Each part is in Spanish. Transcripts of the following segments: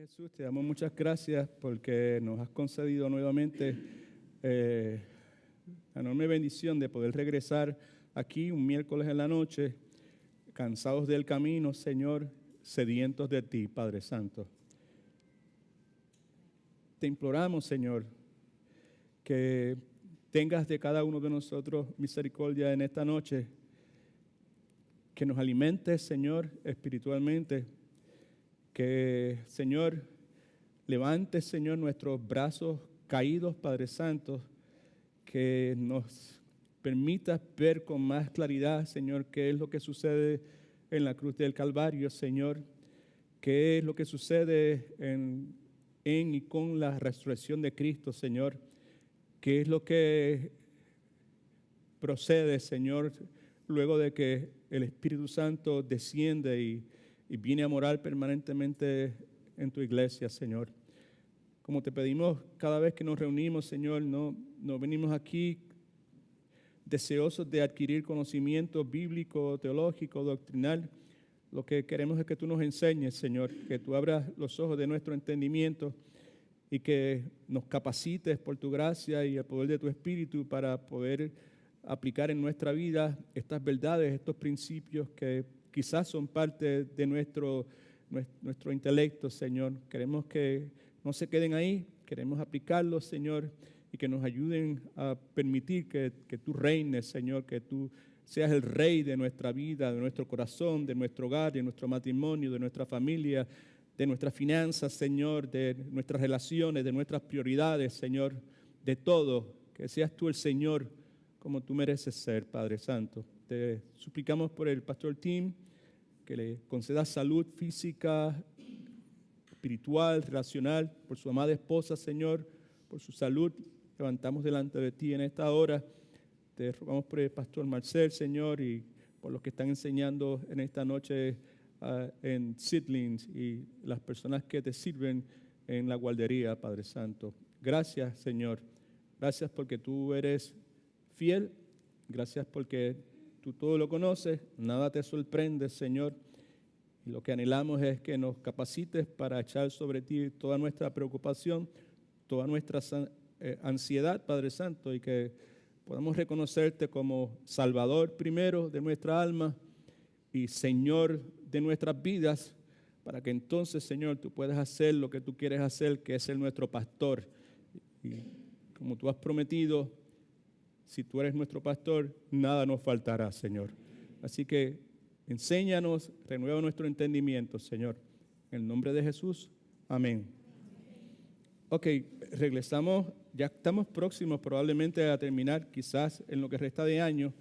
Jesús, te damos muchas gracias porque nos has concedido nuevamente la enorme bendición de poder regresar aquí un miércoles en la noche, cansados del camino, Señor, sedientos de ti, Padre Santo. Te imploramos, Señor, que tengas de cada uno de nosotros misericordia en esta noche, que nos alimentes, Señor, espiritualmente, que, Señor, levantes, Señor, nuestros brazos caídos, Padre Santo, que nos permitas ver con más claridad, Señor, qué es lo que sucede en la cruz del Calvario, Señor, qué es lo que sucede en y con la resurrección de Cristo, Señor, qué es lo que procede, Señor, luego de que el Espíritu Santo desciende y viene a morar permanentemente en tu iglesia, Señor. Como te pedimos cada vez que nos reunimos, Señor, no venimos aquí deseosos de adquirir conocimiento bíblico, teológico, doctrinal. Lo que queremos es que tú nos enseñes, Señor, que tú abras los ojos de nuestro entendimiento y que nos capacites por tu gracia y el poder de tu Espíritu para poder aplicar en nuestra vida estas verdades, estos principios que quizás son parte de nuestro intelecto, Señor. Queremos que no se queden ahí, queremos aplicarlos, Señor, y que nos ayuden a permitir que tú reines, Señor, que tú seas el rey de nuestra vida, de nuestro corazón, de nuestro hogar, de nuestro matrimonio, de nuestra familia, de nuestras finanzas, Señor, de nuestras relaciones, de nuestras prioridades, Señor, de todo. Que seas tú el Señor como tú mereces ser, Padre Santo. Te suplicamos por el pastor Tim, que le conceda salud física, espiritual, relacional, por su amada esposa, Señor, por su salud. Levantamos delante de ti en esta hora. Te rogamos por el pastor Marcel, Señor, y por los que están enseñando en esta noche en Seedlings y las personas que te sirven en la guardería, Padre Santo. Gracias, Señor. Gracias porque tú eres fiel. Gracias porque tú todo lo conoces, nada te sorprende, Señor. Y lo que anhelamos es que nos capacites para echar sobre ti toda nuestra preocupación, toda nuestra ansiedad, Padre Santo, y que podamos reconocerte como Salvador primero de nuestra alma y Señor de nuestras vidas, para que entonces, Señor, tú puedas hacer lo que tú quieres hacer, que es ser nuestro pastor. Y como tú has prometido, si tú eres nuestro pastor, nada nos faltará, Señor. Así que enséñanos, renueva nuestro entendimiento, Señor. En el nombre de Jesús, amén. Ok, regresamos, ya estamos próximos probablemente a terminar, quizás en lo que resta de año,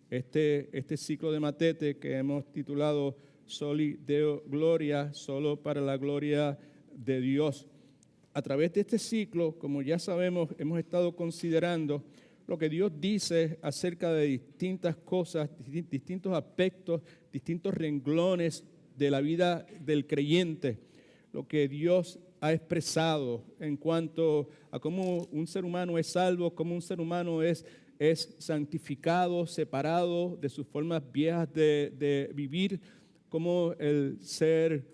este ciclo de Matete que hemos titulado Soli Deo Gloria, solo para la gloria de Dios. A través de este ciclo, como ya sabemos, hemos estado considerando lo que Dios dice acerca de distintas cosas, distintos aspectos, distintos renglones de la vida del creyente, lo que Dios ha expresado en cuanto a cómo un ser humano es salvo, cómo un ser humano es santificado, separado de sus formas viejas de vivir, cómo el ser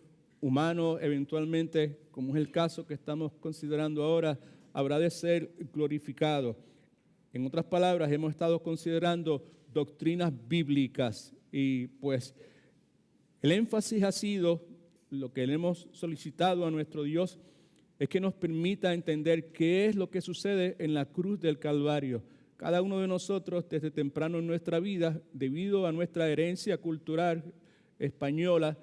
humano eventualmente, como es el caso que estamos considerando ahora, habrá de ser glorificado. En otras palabras, hemos estado considerando doctrinas bíblicas y pues el énfasis ha sido, lo que le hemos solicitado a nuestro Dios, es que nos permita entender qué es lo que sucede en la cruz del Calvario. Cada uno de nosotros desde temprano en nuestra vida, debido a nuestra herencia cultural española,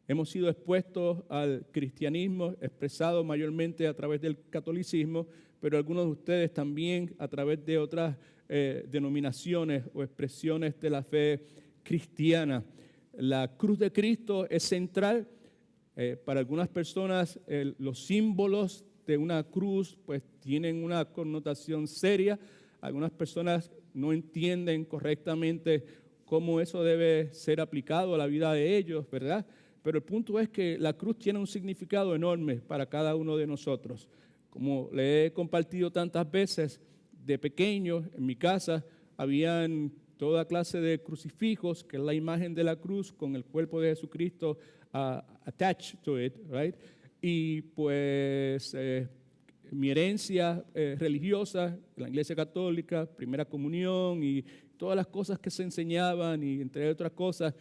hemos sido expuestos al cristianismo, expresado mayormente a través del catolicismo, pero algunos de ustedes también a través de otras denominaciones o expresiones de la fe cristiana. La cruz de Cristo es central. Para algunas personas los símbolos de una cruz pues tienen una connotación seria. Algunas personas no entienden correctamente cómo eso debe ser aplicado a la vida de ellos, ¿verdad? Pero el punto es que la cruz tiene un significado enorme para cada uno de nosotros. Como le he compartido tantas veces, de pequeño en mi casa habían toda clase de crucifijos, que es la imagen de la cruz con el cuerpo de Jesucristo attached to it, right? y pues mi herencia religiosa, la Iglesia Católica, Primera Comunión y todas las cosas que se enseñaban, y entre otras cosas,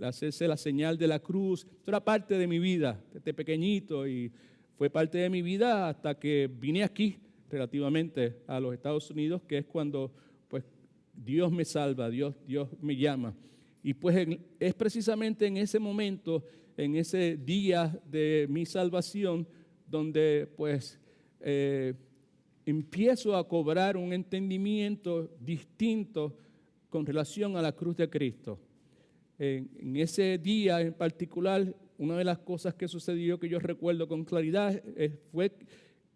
hacerse la señal de la cruz, esto era parte de mi vida desde pequeñito, y fue parte de mi vida hasta que vine aquí relativamente a los Estados Unidos, que es cuando pues Dios me salva, Dios me llama. Y pues es precisamente en ese momento, en ese día de mi salvación, donde pues empiezo a cobrar un entendimiento distinto con relación a la cruz de Cristo. En ese día en particular, una de las cosas que sucedió que yo recuerdo con claridad fue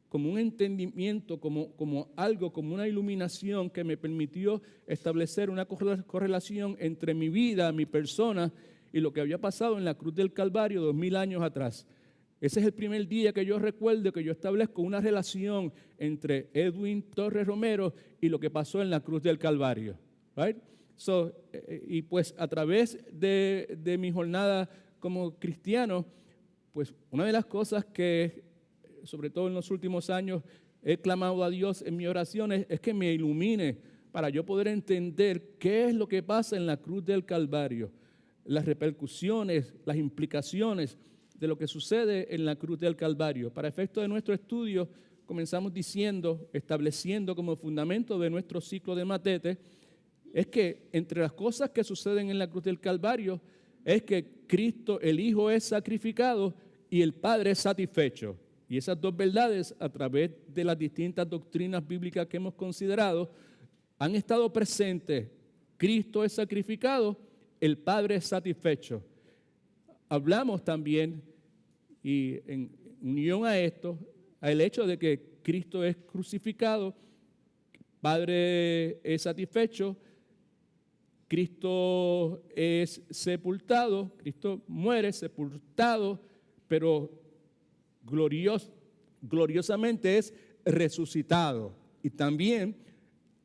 como un entendimiento, como algo, como una iluminación que me permitió establecer una correlación entre mi vida, mi persona y lo que había pasado en la cruz del Calvario 2000 años atrás. Ese es el primer día que yo recuerdo que yo establezco una relación entre Edwin Torres Romero y lo que pasó en la cruz del Calvario. Right? Y pues a través de mi jornada como cristiano, pues una de las cosas que, sobre todo en los últimos años, he clamado a Dios en mis oraciones es que me ilumine para yo poder entender qué es lo que pasa en la cruz del Calvario, las repercusiones, las implicaciones de lo que sucede en la cruz del Calvario. Para efecto de nuestro estudio, comenzamos diciendo, estableciendo como fundamento de nuestro ciclo de Matete, es que entre las cosas que suceden en la cruz del Calvario es que Cristo, el Hijo, es sacrificado y el Padre es satisfecho. Y esas dos verdades, a través de las distintas doctrinas bíblicas que hemos considerado, han estado presentes. Cristo es sacrificado, el Padre es satisfecho. Hablamos también, y en unión a esto, al hecho de que Cristo es crucificado, Padre es satisfecho, Cristo es sepultado, Cristo muere sepultado, pero gloriosamente es resucitado. Y también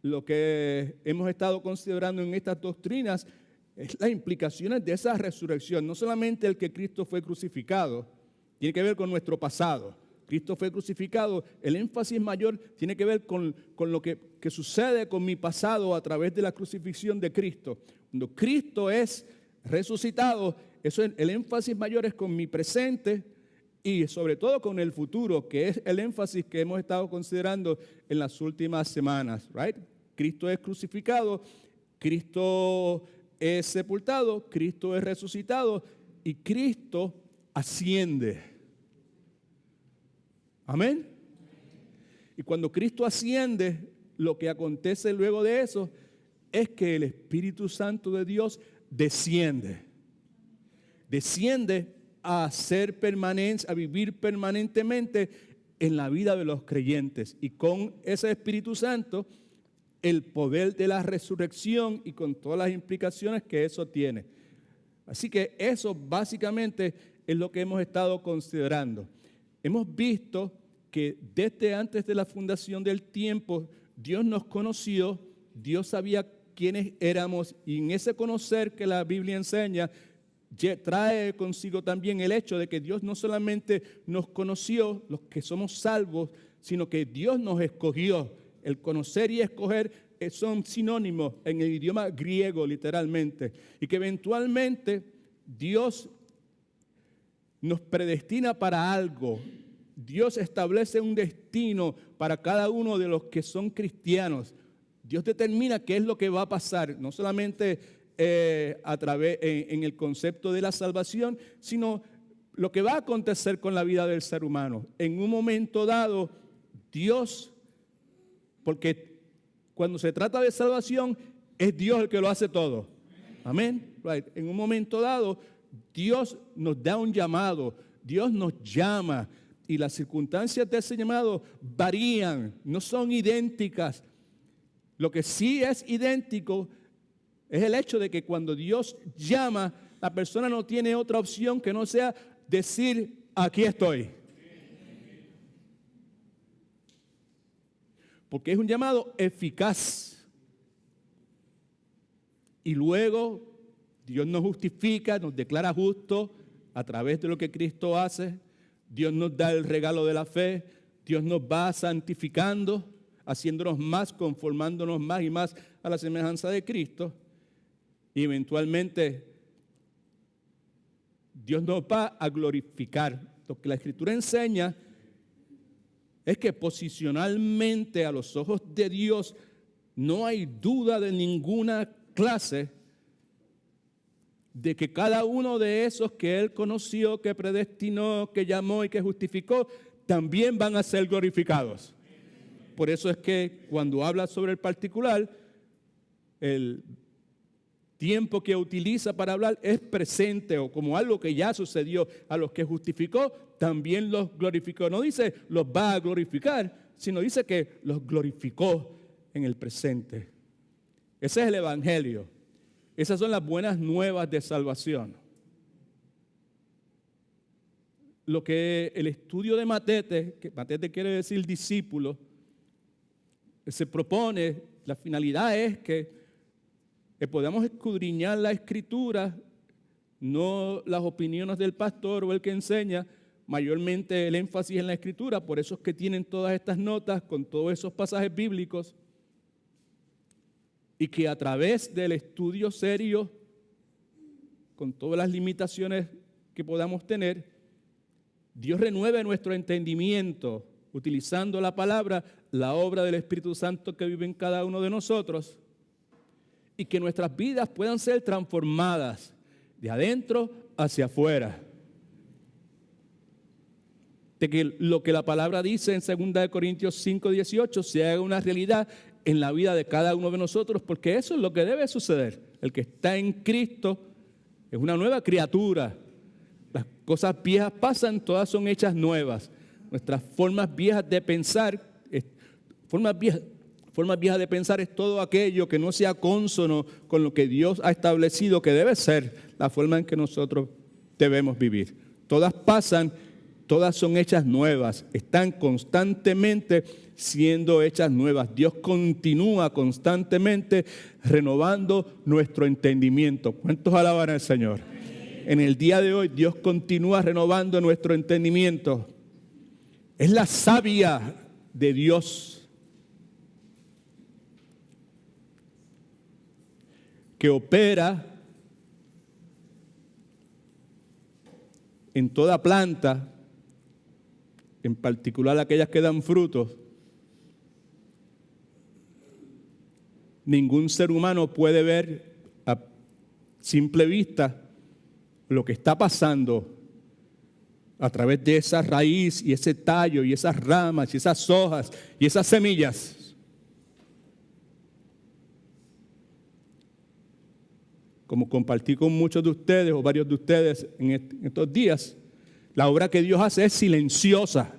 lo que hemos estado considerando en estas doctrinas es las implicaciones de esa resurrección. No solamente el que Cristo fue crucificado, tiene que ver con nuestro pasado. Cristo fue crucificado, el énfasis mayor tiene que ver con lo que sucede con mi pasado a través de la crucifixión de Cristo. Cuando Cristo es resucitado, el énfasis mayor es con mi presente y sobre todo con el futuro, que es el énfasis que hemos estado considerando en las últimas semanas. Right? Cristo es crucificado, Cristo es sepultado, Cristo es resucitado y Cristo asciende. Amén. Y cuando Cristo asciende, lo que acontece luego de eso es que el Espíritu Santo de Dios desciende. Desciende a ser permanente, a vivir permanentemente en la vida de los creyentes. Y con ese Espíritu Santo, el poder de la resurrección y con todas las implicaciones que eso tiene. Así que eso básicamente es lo que hemos estado considerando. Hemos visto que desde antes de la fundación del tiempo, Dios nos conoció, Dios sabía quiénes éramos, y en ese conocer que la Biblia enseña, trae consigo también el hecho de que Dios no solamente nos conoció, los que somos salvos, sino que Dios nos escogió. El conocer y escoger son sinónimos en el idioma griego, literalmente, y que eventualmente Dios nos predestina para algo. Dios establece un destino para cada uno de los que son cristianos. Dios determina qué es lo que va a pasar, no solamente en el concepto de la salvación, sino lo que va a acontecer con la vida del ser humano. En un momento dado, Dios, porque cuando se trata de salvación, es Dios el que lo hace todo. Amén. Right. En un momento dado, Dios nos da un llamado, Dios nos llama y las circunstancias de ese llamado varían, no son idénticas. Lo que sí es idéntico es el hecho de que cuando Dios llama, la persona no tiene otra opción que no sea decir, aquí estoy. Porque es un llamado eficaz. Y luego Dios nos justifica, nos declara justos a través de lo que Cristo hace. Dios nos da el regalo de la fe, Dios nos va santificando, haciéndonos más, conformándonos más y más a la semejanza de Cristo. Y eventualmente Dios nos va a glorificar. Lo que la Escritura enseña es que posicionalmente a los ojos de Dios no hay duda de ninguna clase de que cada uno de esos que Él conoció, que predestinó, que llamó y que justificó, también van a ser glorificados. Por eso es que cuando habla sobre el particular, el tiempo que utiliza para hablar es presente o como algo que ya sucedió. A los que justificó, también los glorificó. No dice los va a glorificar, sino dice que los glorificó en el presente. Ese es el Evangelio. Esas son las buenas nuevas de salvación. Lo que el estudio de Matete, que Matete quiere decir discípulo, se propone, la finalidad es que podamos escudriñar la Escritura, no las opiniones del pastor o el que enseña, mayormente el énfasis en la Escritura, por eso es que tienen todas estas notas con todos esos pasajes bíblicos, y que a través del estudio serio, con todas las limitaciones que podamos tener, Dios renueve nuestro entendimiento, utilizando la palabra, la obra del Espíritu Santo que vive en cada uno de nosotros, y que nuestras vidas puedan ser transformadas de adentro hacia afuera. De que lo que la palabra dice en 2 Corintios 5:18 se haga una realidad en la vida de cada uno de nosotros, porque eso es lo que debe suceder. El que está en Cristo es una nueva criatura. Las cosas viejas pasan, todas son hechas nuevas. Nuestras formas viejas de pensar, formas viejas de pensar es todo aquello que no sea cónsono con lo que Dios ha establecido que debe ser la forma en que nosotros debemos vivir. Todas pasan, todas son hechas nuevas, están constantemente siendo hechas nuevas. Dios continúa constantemente renovando nuestro entendimiento. ¿Cuántos alaban al Señor? En el día de hoy Dios continúa renovando nuestro entendimiento. Es la savia de Dios que opera en toda planta, en particular aquellas que dan frutos. Ningún ser humano puede ver a simple vista lo que está pasando a través de esa raíz y ese tallo y esas ramas y esas hojas y esas semillas. Como compartí con muchos de ustedes o varios de ustedes en estos días, la obra que Dios hace es silenciosa.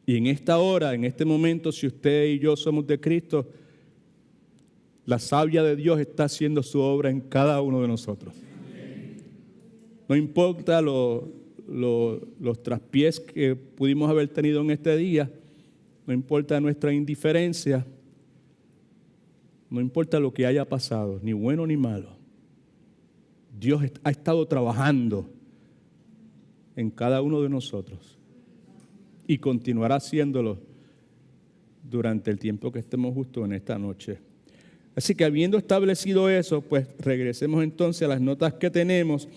Y en esta hora, en este momento, si usted y yo somos de Cristo, la savia de Dios está haciendo su obra en cada uno de nosotros. No importa los traspiés que pudimos haber tenido en este día, no importa nuestra indiferencia, no importa lo que haya pasado, ni bueno ni malo. Dios ha estado trabajando en cada uno de nosotros y continuará haciéndolo durante el tiempo que estemos justo en esta noche. Así que habiendo establecido eso, pues regresemos entonces a las notas que tenemos.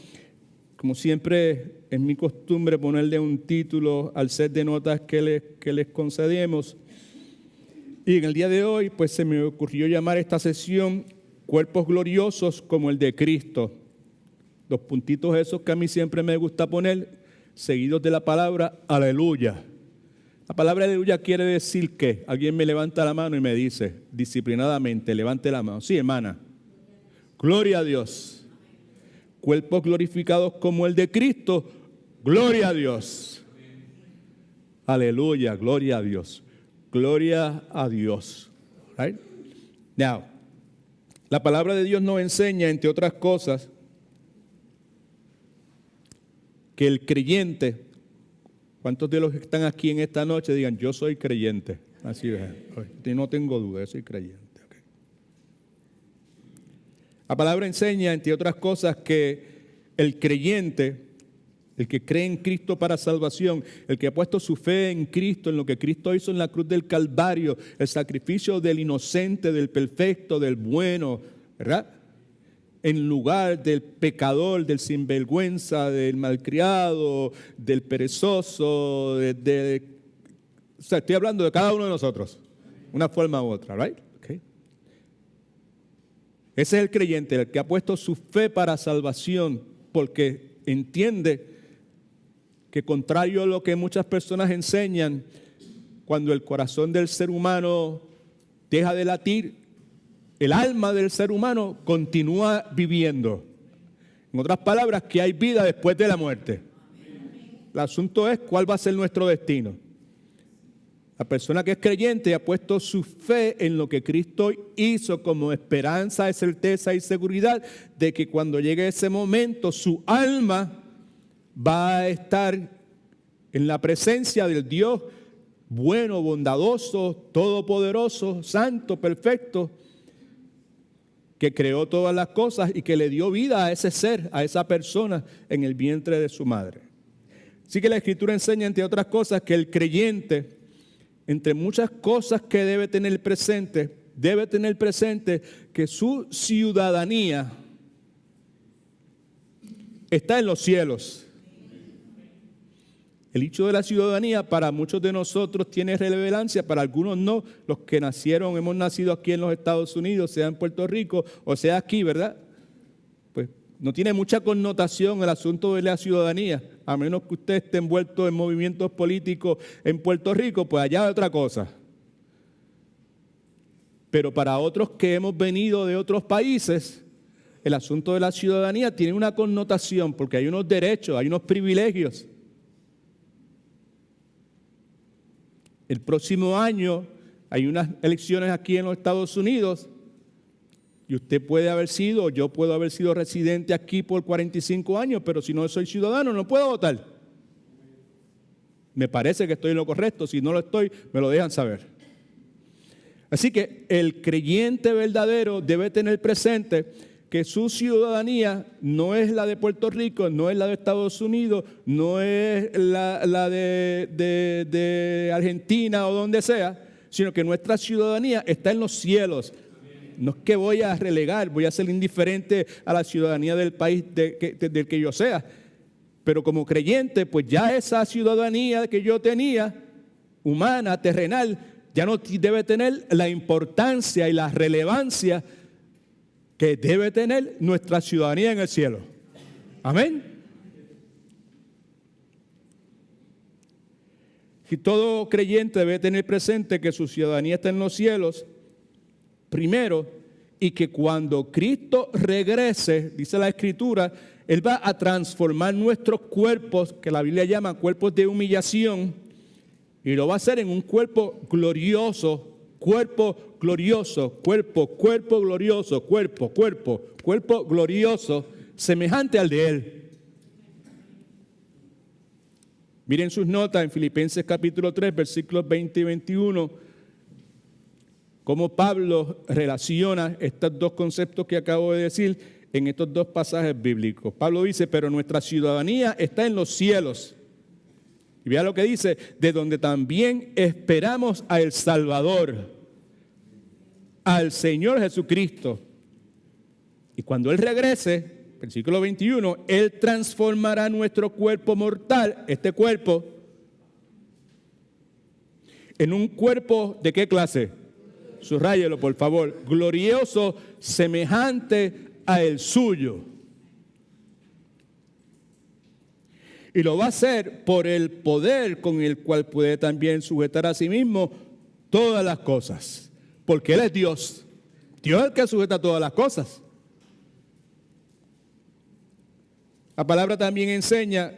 Como siempre es mi costumbre ponerle un título al set de notas que les concedemos. Y en el día de hoy pues se me ocurrió llamar esta sesión Cuerpos gloriosos como el de Cristo. Los puntitos esos que a mí siempre me gusta poner, seguidos de la palabra aleluya. La palabra aleluya quiere decir que alguien me levanta la mano y me dice disciplinadamente, levante la mano. Sí, hermana. Gloria a Dios. Cuerpos glorificados como el de Cristo. Gloria a Dios. Aleluya, gloria a Dios. Gloria a Dios. Right? Now, la palabra de Dios nos enseña, entre otras cosas, que el creyente, ¿cuántos de los que están aquí en esta noche digan, yo soy creyente? Así es, no tengo duda, yo soy creyente. Okay. La palabra enseña, entre otras cosas, que el creyente, el que cree en Cristo para salvación, el que ha puesto su fe en Cristo, en lo que Cristo hizo en la cruz del Calvario, el sacrificio del inocente, del perfecto, del bueno, ¿verdad? En lugar del pecador, del sinvergüenza, del malcriado, del perezoso, o sea, estoy hablando de cada uno de nosotros, una forma u otra, ¿right? Okay. Ese es el creyente, el que ha puesto su fe para salvación, porque entiende que contrario a lo que muchas personas enseñan, cuando el corazón del ser humano deja de latir, el alma del ser humano continúa viviendo. En otras palabras, que hay vida después de la muerte. El asunto es cuál va a ser nuestro destino. La persona que es creyente ha puesto su fe en lo que Cristo hizo como esperanza, certeza y seguridad de que cuando llegue ese momento su alma va a estar en la presencia del Dios bueno, bondadoso, todopoderoso, santo, perfecto, que creó todas las cosas y que le dio vida a ese ser, a esa persona en el vientre de su madre. Así que la Escritura enseña, entre otras cosas, que el creyente, entre muchas cosas que debe tener presente que su ciudadanía está en los cielos. El hecho de la ciudadanía para muchos de nosotros tiene relevancia, para algunos no. Los que hemos nacido aquí en los Estados Unidos, sea en Puerto Rico o sea aquí, ¿verdad? Pues no tiene mucha connotación el asunto de la ciudadanía, a menos que usted esté envuelto en movimientos políticos en Puerto Rico, pues allá es otra cosa. Pero para otros que hemos venido de otros países, el asunto de la ciudadanía tiene una connotación, porque hay unos derechos, hay unos privilegios. El próximo año hay unas elecciones aquí en los Estados Unidos y usted puede haber sido, yo puedo haber sido residente aquí por 45 años, pero si no soy ciudadano no puedo votar. Me parece que estoy en lo correcto, si no lo estoy, me lo dejan saber. Así que el creyente verdadero debe tener presente que su ciudadanía no es la de Puerto Rico, no es la de Estados Unidos, no es la de Argentina o donde sea, sino que nuestra ciudadanía está en los cielos. No es que voy a relegar, voy a ser indiferente a la ciudadanía del país del que yo sea, pero como creyente, pues ya esa ciudadanía que yo tenía, humana, terrenal, ya no debe tener la importancia y la relevancia que debe tener nuestra ciudadanía en el cielo. Amén. Y todo creyente debe tener presente que su ciudadanía está en los cielos, primero, y que cuando Cristo regrese, dice la Escritura, Él va a transformar nuestros cuerpos, que la Biblia llama cuerpos de humillación, y lo va a hacer en un cuerpo glorioso, cuerpo glorioso, semejante al de Él. Miren sus notas en Filipenses capítulo 3, versículos 20 y 21, cómo Pablo relaciona estos dos conceptos que acabo de decir en estos dos pasajes bíblicos. Pablo dice, pero nuestra ciudadanía está en los cielos. Y vea lo que dice, de donde también esperamos al Salvador, al Señor Jesucristo. Y cuando Él regrese, versículo 21, Él transformará nuestro cuerpo mortal, este cuerpo, en un cuerpo ¿de qué clase? Subrayelo, por favor. Glorioso, semejante a el suyo. Y lo va a hacer por el poder con el cual puede también sujetar a sí mismo todas las cosas. Porque Él es Dios. Dios es el que sujeta todas las cosas. La palabra también enseña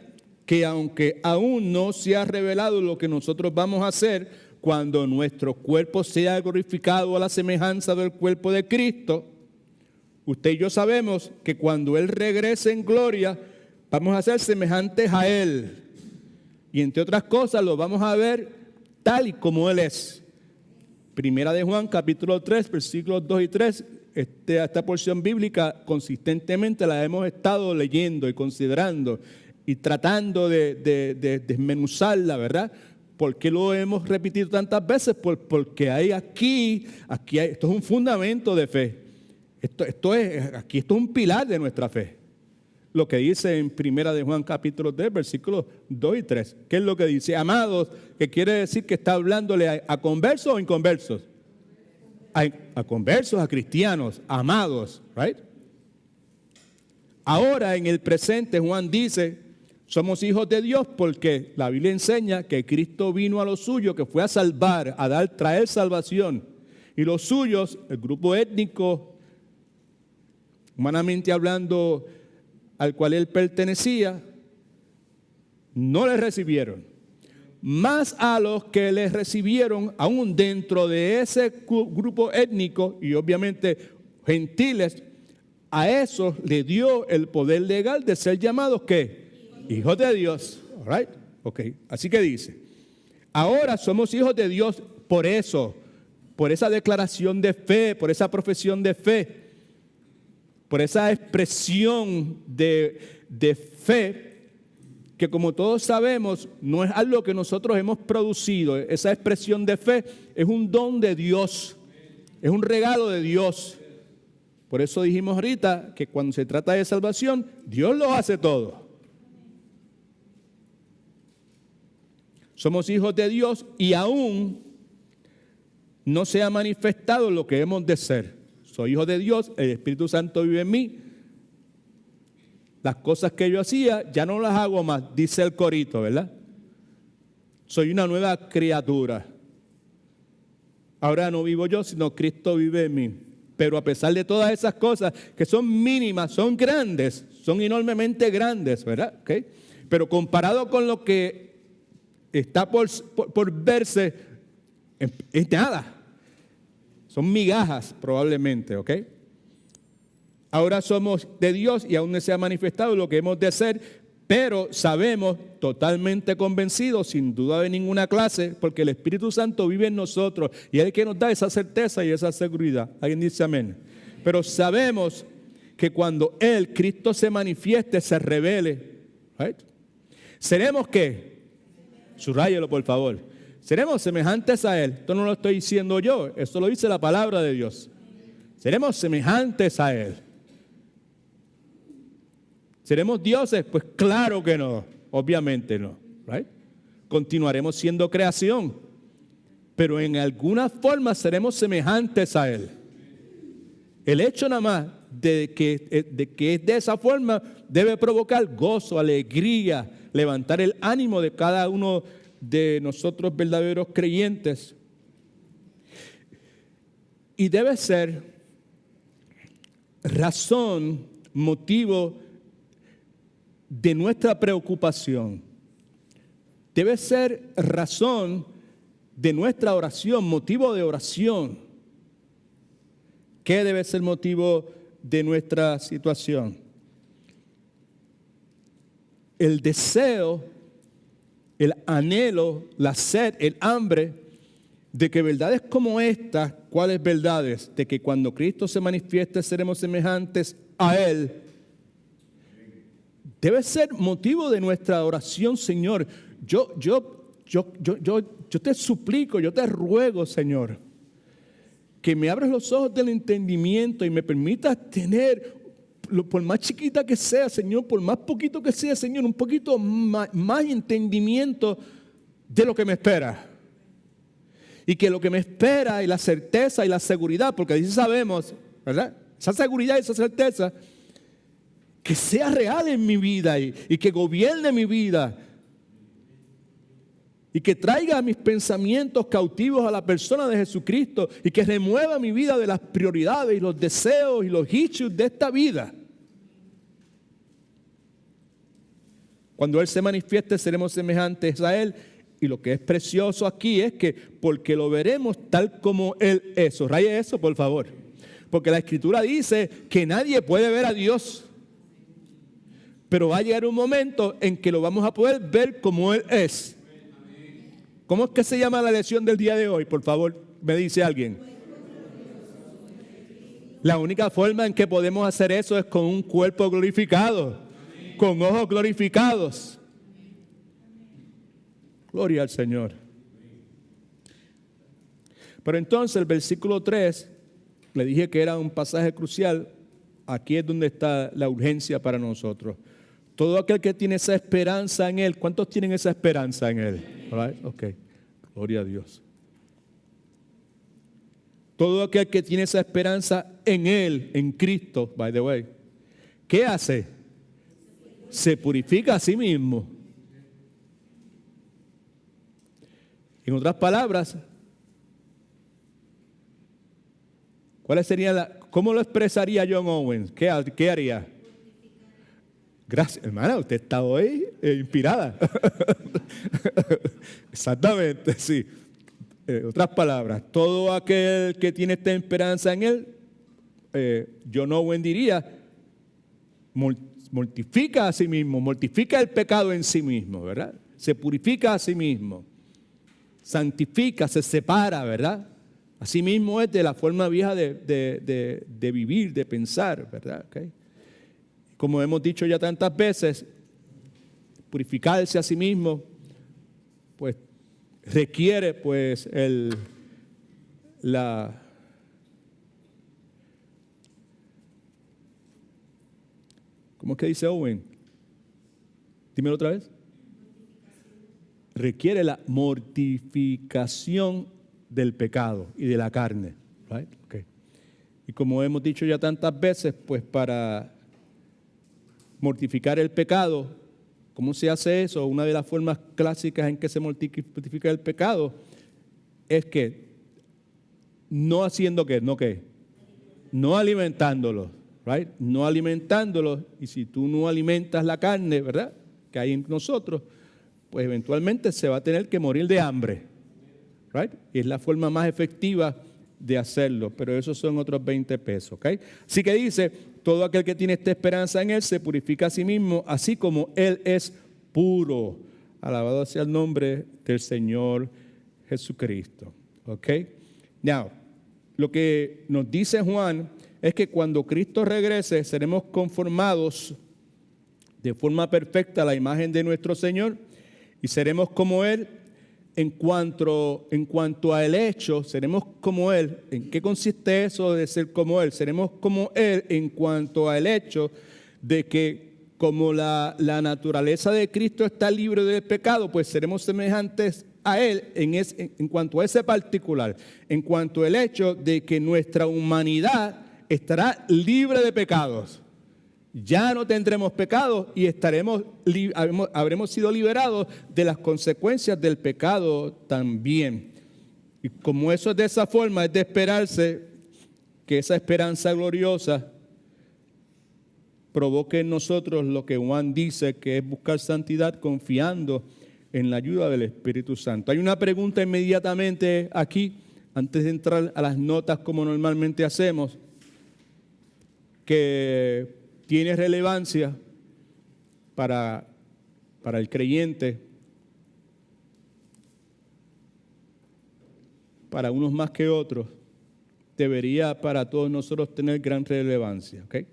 que aunque aún no se ha revelado lo que nosotros vamos a hacer cuando nuestro cuerpo sea glorificado a la semejanza del cuerpo de Cristo, usted y yo sabemos que cuando Él regrese en gloria, vamos a ser semejantes a Él. Y entre otras cosas, lo vamos a ver tal y como Él es. Primera de Juan, capítulo 3, versículos 2 y 3, esta porción bíblica consistentemente la hemos estado leyendo y considerando y tratando de desmenuzarla, ¿verdad? ¿Por qué lo hemos repetido tantas veces? Porque hay aquí esto es un fundamento de fe. Esto es un pilar de nuestra fe. Lo que dice en Primera de Juan capítulo 3, versículos 2 y 3. ¿Qué es lo que dice? Amados, que quiere decir que está hablándole a conversos o inconversos. A conversos, a cristianos, amados, right? Ahora en el presente Juan dice, somos hijos de Dios porque la Biblia enseña que Cristo vino a los suyos, que fue a salvar, traer salvación. Y los suyos, el grupo étnico, humanamente hablando, al cual él pertenecía, no le recibieron. Más a los que le recibieron, aún dentro de ese grupo étnico y obviamente gentiles, a esos le dio el poder legal de ser llamados ¿qué? Hijos de Dios. All right? Okay. Así que dice, ahora somos hijos de Dios por eso, por esa declaración de fe, por esa profesión de fe, por esa expresión de fe, que como todos sabemos, no es algo que nosotros hemos producido. Esa expresión de fe es un don de Dios, es un regalo de Dios. Por eso dijimos ahorita que cuando se trata de salvación, Dios lo hace todo. Somos hijos de Dios y aún no se ha manifestado lo que hemos de ser. Soy hijo de Dios, el Espíritu Santo vive en mí. Las cosas que yo hacía ya no las hago más, dice el corito, ¿verdad? Soy una nueva criatura. Ahora no vivo yo, sino Cristo vive en mí. Pero a pesar de todas esas cosas que son mínimas, son grandes, son enormemente grandes, ¿verdad? ¿Okay? Pero comparado con lo que está por verse, es nada. Son migajas probablemente, ¿ok? Ahora somos de Dios y aún no se ha manifestado lo que hemos de ser, pero sabemos, totalmente convencidos, sin duda de ninguna clase, porque el Espíritu Santo vive en nosotros y es el que nos da esa certeza y esa seguridad. ¿Alguien dice amén? Pero sabemos que cuando Cristo se manifieste, se revele, right? ¿Seremos qué? Subrayelo, por favor. Seremos semejantes a Él. Esto no lo estoy diciendo yo, eso lo dice la palabra de Dios. Seremos semejantes a Él. ¿Seremos dioses? Pues claro que no, obviamente no. Right? Continuaremos siendo creación, pero en alguna forma seremos semejantes a Él. El hecho nada más de que es de esa forma debe provocar gozo, alegría, levantar el ánimo de cada uno de nosotros verdaderos creyentes. Y debe ser razón, motivo de nuestra preocupación. Debe ser razón de nuestra oración, motivo de oración. ¿Qué debe ser motivo de nuestra situación? El deseo, el anhelo, la sed, el hambre de que verdades como estas, ¿cuáles verdades? De que cuando Cristo se manifieste seremos semejantes a Él. Debe ser motivo de nuestra oración, Señor. Yo te suplico, yo te ruego, Señor, que me abras los ojos del entendimiento y me permitas tener, por más chiquita que sea, Señor, por más poquito que sea, Señor, un poquito más entendimiento de lo que me espera. Y que lo que me espera y la certeza y la seguridad, porque así sabemos, ¿verdad? Esa seguridad y esa certeza, que sea real en mi vida y que gobierne mi vida. Y que traiga mis pensamientos cautivos a la persona de Jesucristo y que remueva mi vida de las prioridades y los deseos y los issues de esta vida. Cuando Él se manifieste seremos semejantes a Él. Y lo que es precioso aquí es que porque lo veremos tal como Él es. Subraye eso, por favor. Porque la Escritura dice que nadie puede ver a Dios. Pero va a llegar un momento en que lo vamos a poder ver como Él es. ¿Cómo es que se llama la lección del día de hoy? Por favor, me dice alguien. La única forma en que podemos hacer eso es con un cuerpo glorificado, con ojos glorificados. Gloria al Señor. Pero entonces el versículo 3, le dije que era un pasaje crucial. Aquí es donde está la urgencia para nosotros. Todo aquel que tiene esa esperanza en Él. ¿Cuántos tienen esa esperanza en Él? Right? Ok. Gloria a Dios. Todo aquel que tiene esa esperanza en Él, en Cristo, by the way, ¿qué hace? Se purifica a sí mismo. En otras palabras, ¿cuáles serían cómo lo expresaría John Owen? ¿Qué haría? Gracias, hermana, usted está hoy inspirada. Exactamente, sí. Otras palabras, todo aquel que tiene esta esperanza en Él, John Owen diría, mortifica a sí mismo, mortifica el pecado en sí mismo, ¿verdad? Se purifica a sí mismo, santifica, se separa, ¿verdad? Así mismo es de la forma vieja de vivir, de pensar, ¿verdad? ¿Okay? Como hemos dicho ya tantas veces, purificarse a sí mismo, pues requiere pues ¿cómo es que dice Owen? Dímelo otra vez. Requiere la mortificación del pecado y de la carne. Right? Okay. Y como hemos dicho ya tantas veces, pues para mortificar el pecado, ¿cómo se hace eso? Una de las formas clásicas en que se mortifica el pecado es que no haciendo qué, no alimentándolo, right? No alimentándolo. Y si tú no alimentas la carne, ¿verdad?, que hay en nosotros, pues eventualmente se va a tener que morir de hambre, right? Y es la forma más efectiva de hacerlo, pero esos son otros 20 pesos, ¿ok? Así que dice, todo aquel que tiene esta esperanza en Él se purifica a sí mismo, así como Él es puro. Alabado sea el nombre del Señor Jesucristo, ¿ok? Now, lo que nos dice Juan es que cuando Cristo regrese seremos conformados de forma perfecta a la imagen de nuestro Señor y seremos como Él. En cuanto a el hecho, seremos como Él. ¿En qué consiste eso de ser como Él? Seremos como Él en cuanto al hecho de que como la naturaleza de Cristo está libre del pecado, pues seremos semejantes a Él en cuanto a ese particular. En cuanto al hecho de que nuestra humanidad estará libre de pecados. Ya no tendremos pecado y habremos sido liberados de las consecuencias del pecado también. Y como eso es de esa forma, es de esperarse que esa esperanza gloriosa provoque en nosotros lo que Juan dice, que es buscar santidad confiando en la ayuda del Espíritu Santo. Hay una pregunta inmediatamente aquí, antes de entrar a las notas como normalmente hacemos, que tiene relevancia para el creyente, para unos más que otros, debería para todos nosotros tener gran relevancia. ¿Okay?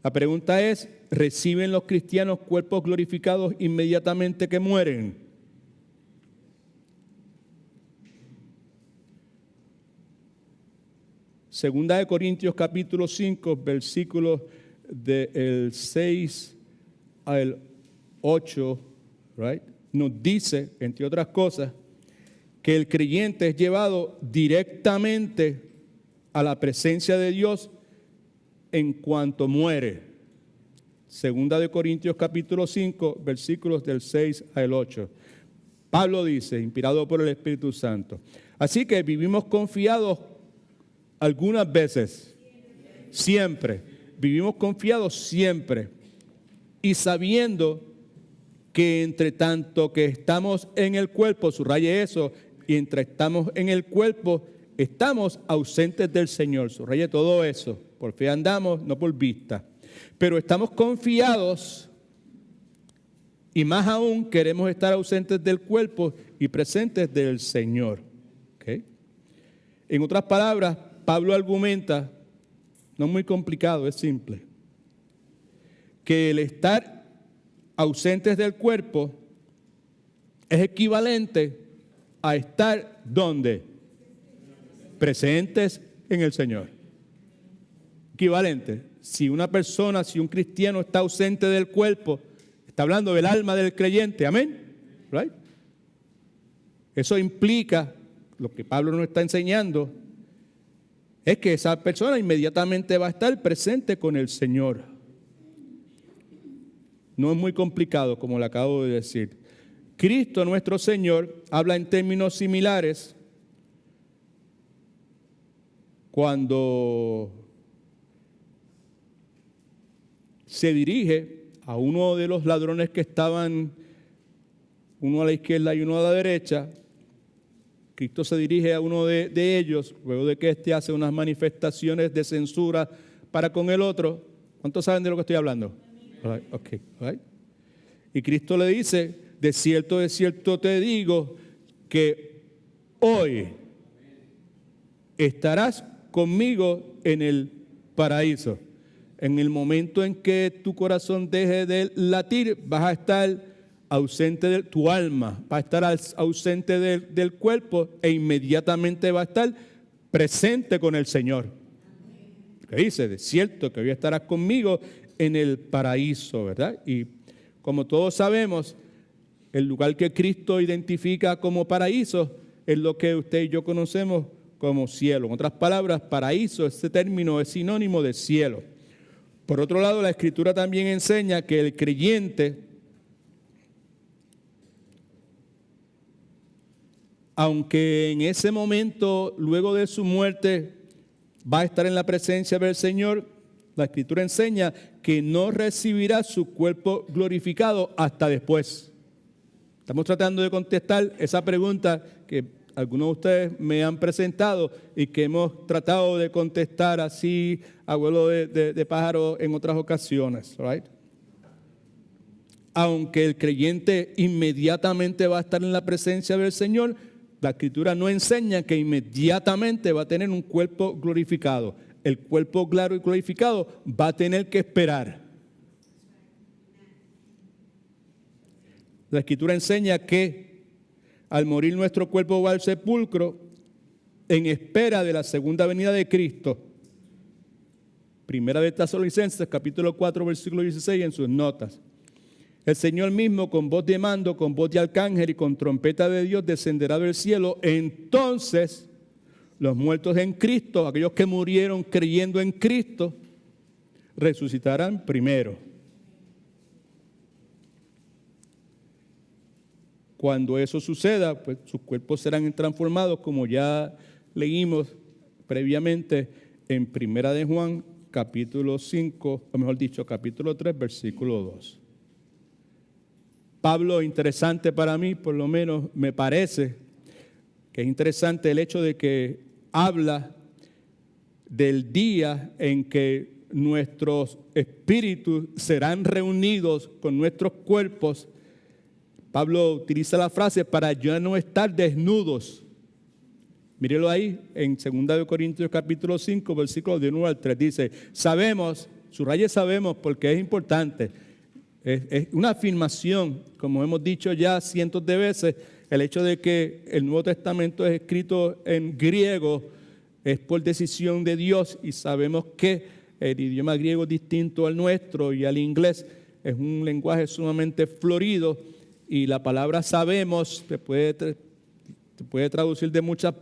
La pregunta es, ¿reciben los cristianos cuerpos glorificados inmediatamente que mueren? Segunda de Corintios capítulo 5, versículos del 6 al 8, right, nos dice, entre otras cosas, que el creyente es llevado directamente a la presencia de Dios en cuanto muere. Segunda de Corintios capítulo 5, versículos del 6 al 8. Pablo dice, inspirado por el Espíritu Santo, así que vivimos confiados algunas veces, siempre. Vivimos confiados siempre y sabiendo que entre tanto que estamos en el cuerpo, subraye eso, y entre estamos en el cuerpo, estamos ausentes del Señor. Subraye todo eso. Por fe andamos, no por vista. Pero estamos confiados y más aún queremos estar ausentes del cuerpo y presentes del Señor. ¿Okay? En otras palabras, Pablo argumenta No es muy complicado, es simple. Que el estar ausentes del cuerpo es equivalente a estar ¿dónde? Presentes en el Señor. Equivalente. Si una persona, si un cristiano está ausente del cuerpo, está hablando del alma del creyente, amén. Right? Eso implica, lo que Pablo nos está enseñando, es que esa persona inmediatamente va a estar presente con el Señor. No es muy complicado, como le acabo de decir. Cristo, nuestro Señor, habla en términos similares cuando se dirige a uno de los ladrones que estaban, uno a la izquierda y uno a la derecha. Cristo se dirige a uno de ellos, luego de que éste hace unas manifestaciones de censura para con el otro. ¿Cuántos saben de lo que estoy hablando? Right, okay, right. Y Cristo le dice, de cierto te digo, que hoy estarás conmigo en el paraíso. En el momento en que tu corazón deje de latir, vas a estar ausente de tu alma, va a estar ausente del cuerpo e inmediatamente va a estar presente con el Señor. Que dice, de cierto que hoy estarás conmigo en el paraíso, ¿verdad? Y como todos sabemos, el lugar que Cristo identifica como paraíso es lo que usted y yo conocemos como cielo. En otras palabras, paraíso, este término es sinónimo de cielo. Por otro lado, la Escritura también enseña que el creyente, aunque en ese momento, luego de su muerte, va a estar en la presencia del Señor, la Escritura enseña que no recibirá su cuerpo glorificado hasta después. Estamos tratando de contestar esa pregunta que algunos de ustedes me han presentado y que hemos tratado de contestar así a vuelo de pájaro en otras ocasiones, right? Aunque el creyente inmediatamente va a estar en la presencia del Señor, la Escritura no enseña que inmediatamente va a tener un cuerpo glorificado. El cuerpo claro y glorificado va a tener que esperar. La Escritura enseña que al morir nuestro cuerpo va al sepulcro en espera de la segunda venida de Cristo. Primera de Tesalonicenses, capítulo 4, versículo 16, en sus notas. El Señor mismo, con voz de mando, con voz de arcángel y con trompeta de Dios, descenderá del cielo. Entonces, los muertos en Cristo, aquellos que murieron creyendo en Cristo, resucitarán primero. Cuando eso suceda, pues sus cuerpos serán transformados, como ya leímos previamente en Primera de Juan, capítulo 5, o mejor dicho, capítulo 3, versículo 2. Pablo, interesante para mí, por lo menos me parece que es interesante el hecho de que habla del día en que nuestros espíritus serán reunidos con nuestros cuerpos. Pablo utiliza la frase para ya no estar desnudos. Mírelo ahí en 2 Corintios capítulo 5, versículos de 1 al 3. Dice, sabemos, subraye sabemos porque es importante. Es una afirmación, como hemos dicho ya cientos de veces, el hecho de que el Nuevo Testamento es escrito en griego es por decisión de Dios y sabemos que el idioma griego es distinto al nuestro y al inglés. Es un lenguaje sumamente florido y la palabra sabemos se puede traducir de muchas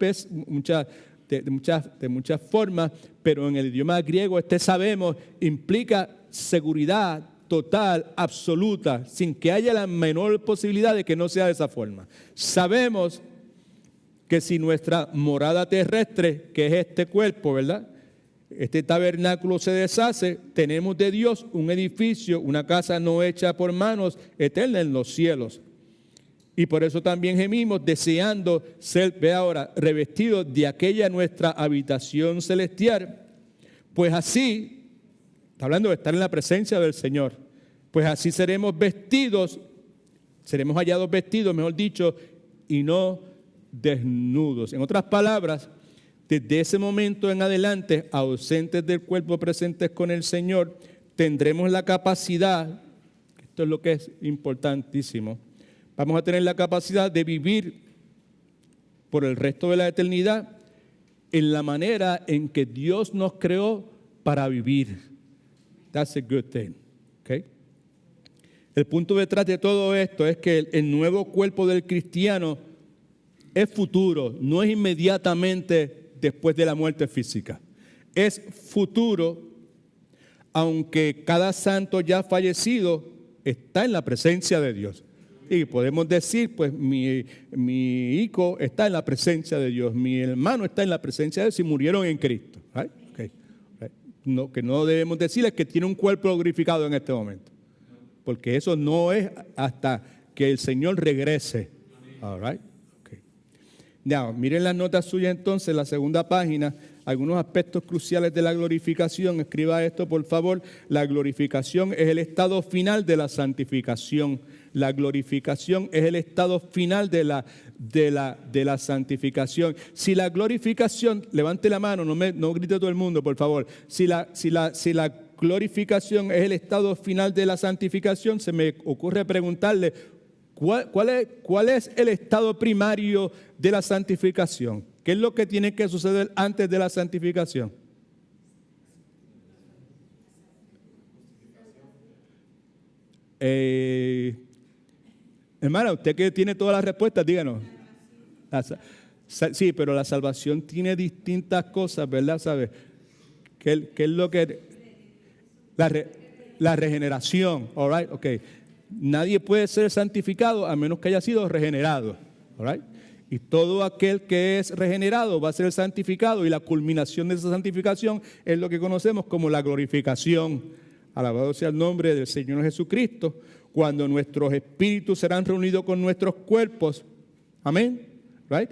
formas, pero en el idioma griego este sabemos implica seguridad total, absoluta, sin que haya la menor posibilidad de que no sea de esa forma. Sabemos que si nuestra morada terrestre, que es este cuerpo, ¿verdad?, este tabernáculo se deshace, tenemos de Dios un edificio, una casa no hecha por manos, eterna en los cielos. Y por eso también gemimos deseando ser, ve ahora, revestidos de aquella nuestra habitación celestial, pues así, está hablando de estar en la presencia del Señor, pues así seremos hallados vestidos, mejor dicho, y no desnudos. En otras palabras, Desde ese momento en adelante, ausentes del cuerpo, presentes con el Señor, tendremos la capacidad, esto es lo que es importantísimo, vamos a tener la capacidad de vivir por el resto de la eternidad en la manera en que Dios nos creó para vivir. That's a good thing. Okay? El punto detrás de todo esto es que el nuevo cuerpo del cristiano es futuro, no es inmediatamente después de la muerte física. Es futuro, aunque cada santo ya fallecido está en la presencia de Dios. Y podemos decir, pues mi hijo está en la presencia de Dios, mi hermano está en la presencia de Dios y murieron en Cristo. Right? Okay. Right. No, que no debemos decirles que tiene un cuerpo glorificado en este momento, porque eso no es hasta que el Señor regrese. All right. Okay. Now, miren las notas suyas entonces, la segunda página, algunos aspectos cruciales de la glorificación. Escriba esto, por favor. La glorificación es el estado final de la santificación. La glorificación es el estado final de la santificación. Si la glorificación, levante la mano, no grite todo el mundo, por favor. Si la glorificación es el estado final de la santificación, se me ocurre preguntarle, ¿cuál es el estado primario de la santificación? ¿Qué es lo que tiene que suceder antes de la santificación? Hermana, usted que tiene todas las respuestas, díganos. Sí, pero la salvación tiene distintas cosas, ¿verdad? ¿Sabe? ¿Qué es lo que...? La regeneración, all right, okay. Nadie puede ser santificado a menos que haya sido regenerado, all right. Y todo aquel que es regenerado va a ser santificado, y la culminación de esa santificación es lo que conocemos como la glorificación. Alabado sea el nombre del Señor Jesucristo, cuando nuestros espíritus serán reunidos con nuestros cuerpos. Amén. Right?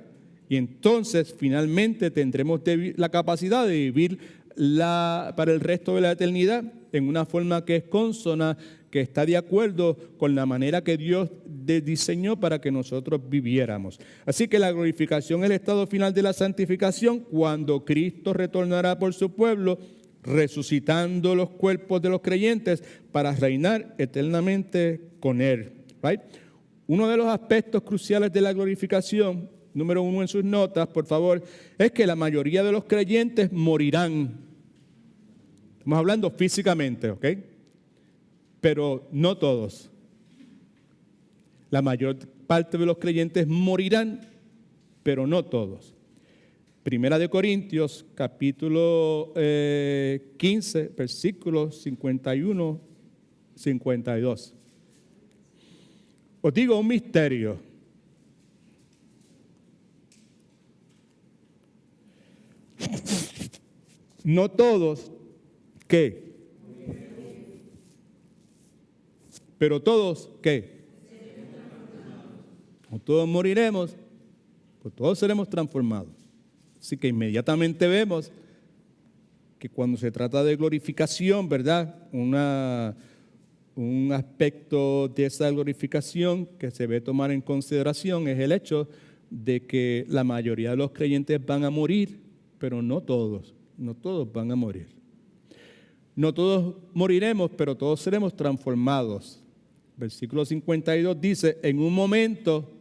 Y entonces finalmente tendremos la capacidad de vivir para el resto de la eternidad en una forma que es consona, que está de acuerdo con la manera que Dios diseñó para que nosotros viviéramos. Así que la glorificación es el estado final de la santificación, cuando Cristo retornará por su pueblo, resucitando los cuerpos de los creyentes para reinar eternamente con Él. Right? Uno de los aspectos cruciales de la glorificación, número 1 en sus notas, por favor, es que la mayoría de los creyentes morirán. Estamos hablando físicamente, ¿ok? Pero no todos. La mayor parte de los creyentes morirán, pero no todos. Primera de Corintios, capítulo 15, versículos 51, 52. Os digo un misterio. No todos, ¿qué? Pero todos, ¿qué? No todos moriremos, pues todos seremos transformados. Así que inmediatamente vemos que cuando se trata de glorificación, ¿verdad? Un aspecto de esa glorificación que se debe tomar en consideración es el hecho de que la mayoría de los creyentes van a morir, pero no todos van a morir. No todos moriremos, pero todos seremos transformados. Versículo 52 dice, en un momento,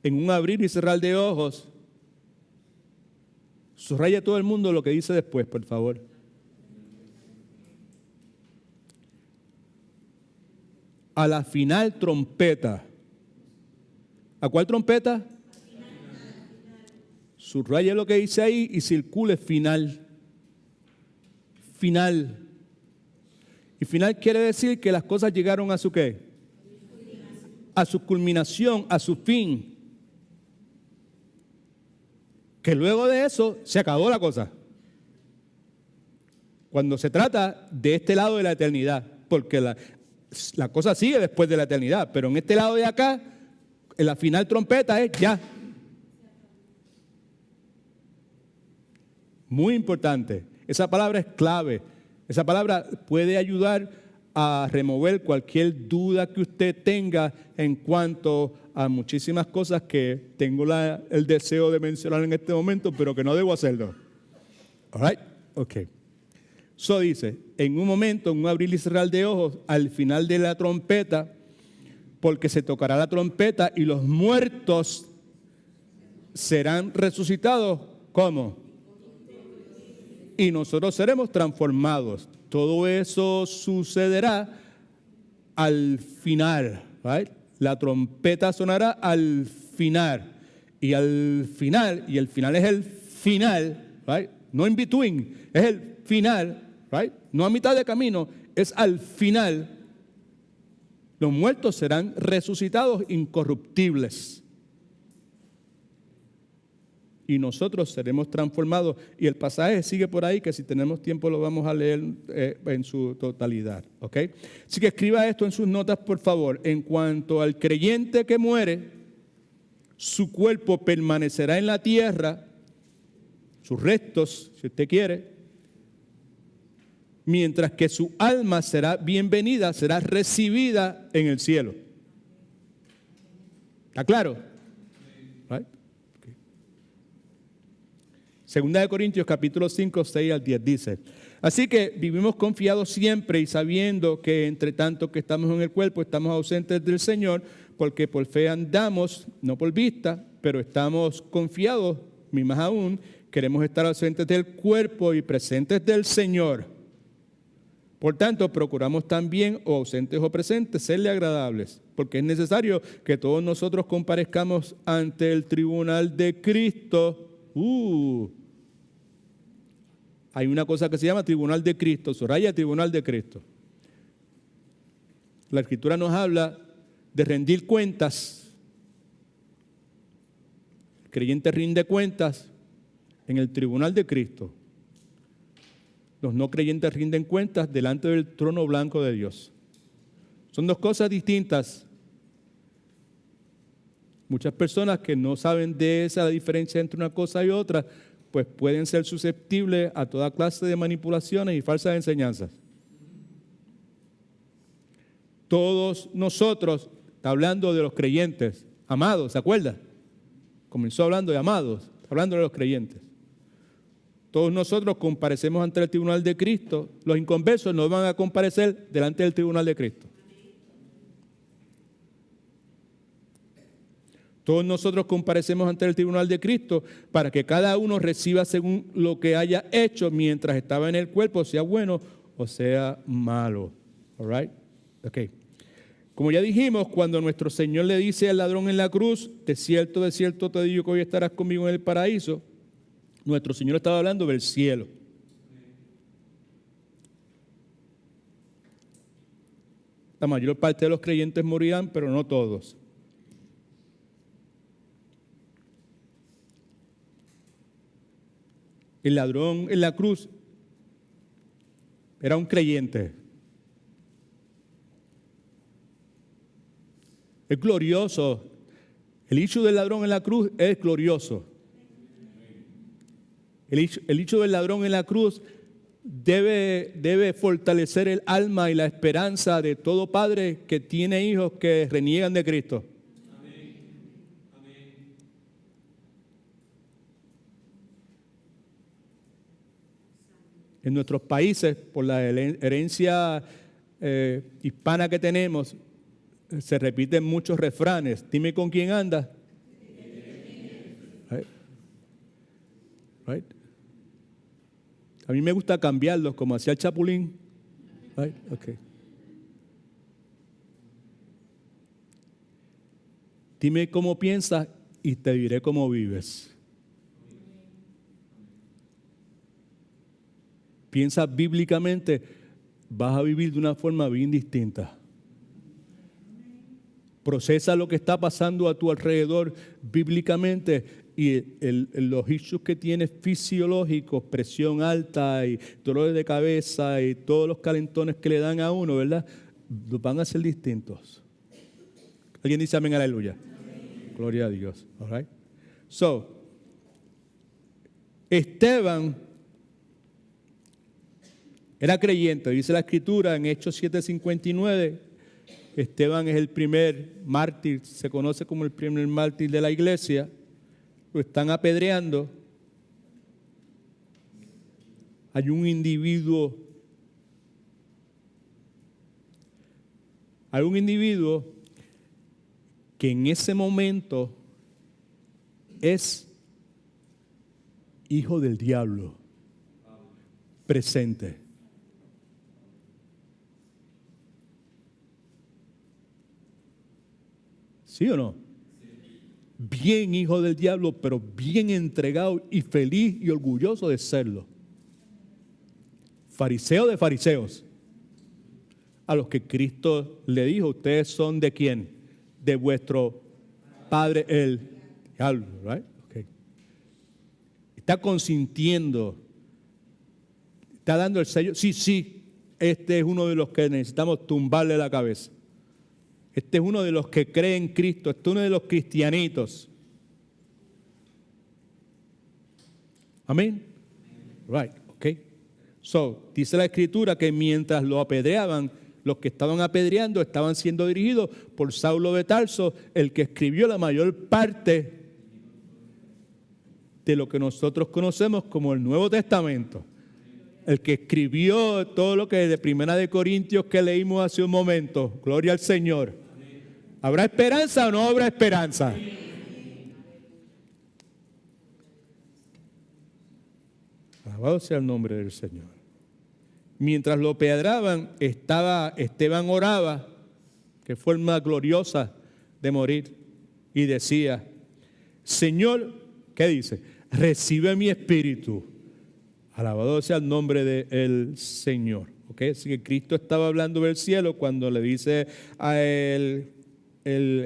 en un abrir y cerrar de ojos. Subraya todo el mundo lo que dice después, por favor. A la final trompeta. ¿A cuál trompeta? Subraya lo que dice ahí y circule final. Final. Y final quiere decir que las cosas llegaron a su ¿qué? A su culminación, a su fin. Que luego de eso se acabó la cosa. Cuando se trata de este lado de la eternidad, porque la cosa sigue después de la eternidad, pero en este lado de acá, en la final trompeta es ya. Muy importante. Esa palabra es clave. Esa palabra puede ayudar a remover cualquier duda que usted tenga en cuanto a muchísimas cosas que tengo el deseo de mencionar en este momento, pero que no debo hacerlo. All right? Ok. So dice, en un momento, en un abrir y cerrar de ojos, al final de la trompeta, porque se tocará la trompeta y los muertos serán resucitados. ¿Cómo? Y nosotros seremos transformados. Todo eso sucederá al final. Right? La trompeta sonará al final. Y el final es el final, right? No in between, es el final. Right? No a mitad de camino, es al final. Los muertos serán resucitados incorruptibles. Y nosotros seremos transformados. Y el pasaje sigue por ahí, que si tenemos tiempo lo vamos a leer en su totalidad. ¿Ok? Así que escriba esto en sus notas, por favor. En cuanto al creyente que muere, su cuerpo permanecerá en la tierra, sus restos, si usted quiere, mientras que su alma será bienvenida, será recibida en el cielo. ¿Está claro? Right? Okay. Segunda de Corintios capítulo 5, 6 al 10 dice: así que vivimos confiados siempre y sabiendo que entre tanto que estamos en el cuerpo estamos ausentes del Señor, porque por fe andamos, no por vista, pero estamos confiados, ni más aún, queremos estar ausentes del cuerpo y presentes del Señor. Por tanto, procuramos también, o ausentes o presentes, serle agradables, porque es necesario que todos nosotros comparezcamos ante el tribunal de Cristo. Hay una cosa que se llama tribunal de Cristo, subraya tribunal de Cristo. La Escritura nos habla de rendir cuentas. El creyente rinde cuentas en el tribunal de Cristo. Los no creyentes rinden cuentas delante del trono blanco de Dios. Son dos cosas distintas. Muchas personas que no saben de esa diferencia entre una cosa y otra, pues pueden ser susceptibles a toda clase de manipulaciones y falsas enseñanzas. Todos nosotros, está hablando de los creyentes, amados, ¿se acuerda? Comenzó hablando de amados, está hablando de los creyentes. Todos nosotros comparecemos ante el tribunal de Cristo. Los inconversos no van a comparecer delante del tribunal de Cristo. Todos nosotros comparecemos ante el tribunal de Cristo para que cada uno reciba según lo que haya hecho mientras estaba en el cuerpo, sea bueno o sea malo. All right? Okay. Como ya dijimos, cuando nuestro Señor le dice al ladrón en la cruz, de cierto te digo que hoy estarás conmigo en el paraíso, nuestro Señor estaba hablando del cielo. La mayor parte de los creyentes morirán, pero no todos. El ladrón en la cruz era un creyente. Es glorioso. El hecho del ladrón en la cruz es glorioso. El hecho del ladrón en la cruz debe fortalecer el alma y la esperanza de todo padre que tiene hijos que reniegan de Cristo. Amén. Amén. En nuestros países, por la herencia hispana que tenemos, se repiten muchos refranes. Dime con quién andas. Right? A mí me gusta cambiarlos, como hacía el Chapulín. Right? Okay. Dime cómo piensas y te diré cómo vives. Piensa bíblicamente, vas a vivir de una forma bien distinta. Procesa lo que está pasando a tu alrededor bíblicamente y los issues que tienes fisiológicos, presión alta y dolores de cabeza y todos los calentones que le dan a uno, ¿verdad? Los van a ser distintos. ¿Alguien dice amén, aleluya? Amén. Gloria a Dios. All right. So, Esteban era creyente, dice la Escritura en Hechos 7:59, Esteban es el primer mártir, se conoce como el primer mártir de la iglesia. Lo están apedreando. Hay un individuo que en ese momento es hijo del diablo presente. ¿Sí o no? Bien hijo del diablo, pero bien entregado y feliz y orgulloso de serlo. Fariseo de fariseos. A los que Cristo le dijo, ustedes son ¿de quién? De vuestro padre el diablo, right? Okay. Está consintiendo, está dando el sello. Sí, este es uno de los que necesitamos tumbarle la cabeza. Este es uno de los que cree en Cristo, este es uno de los cristianitos. Amén. Right, okay. So, dice la Escritura que mientras lo apedreaban, los que estaban apedreando estaban siendo dirigidos por Saulo de Tarso, el que escribió la mayor parte de lo que nosotros conocemos como el Nuevo Testamento. El que escribió todo lo que de Primera de Corintios que leímos hace un momento. Gloria al Señor. ¿Habrá esperanza o no habrá esperanza? Alabado sea el nombre del Señor. Mientras lo apedreaban, Esteban oraba, qué forma gloriosa de morir, y decía, Señor, ¿qué dice? Recibe mi espíritu. Alabado sea el nombre del Señor. ¿Okay? Así que Cristo estaba hablando del cielo cuando le dice a el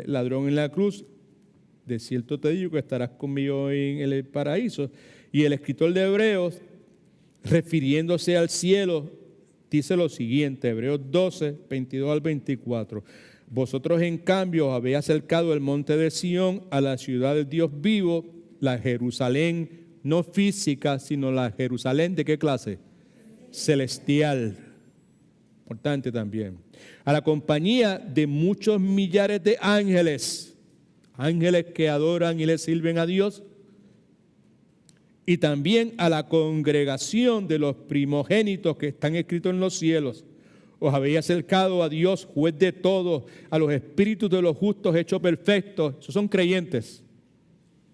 ladrón en la cruz, de cierto te digo que estarás conmigo en el paraíso. Y el escritor de Hebreos, refiriéndose al cielo, dice lo siguiente, Hebreos 12, 22 al 24. Vosotros en cambio os habéis acercado al monte de Sión, a la ciudad del Dios vivo, la Jerusalén no física, sino la Jerusalén ¿de qué clase? Celestial. Importante también. A la compañía de muchos millares de ángeles, ángeles que adoran y le sirven a Dios, y también a la congregación de los primogénitos que están escritos en los cielos. Os habéis acercado a Dios, juez de todos, a los espíritus de los justos hechos perfectos. Esos son creyentes.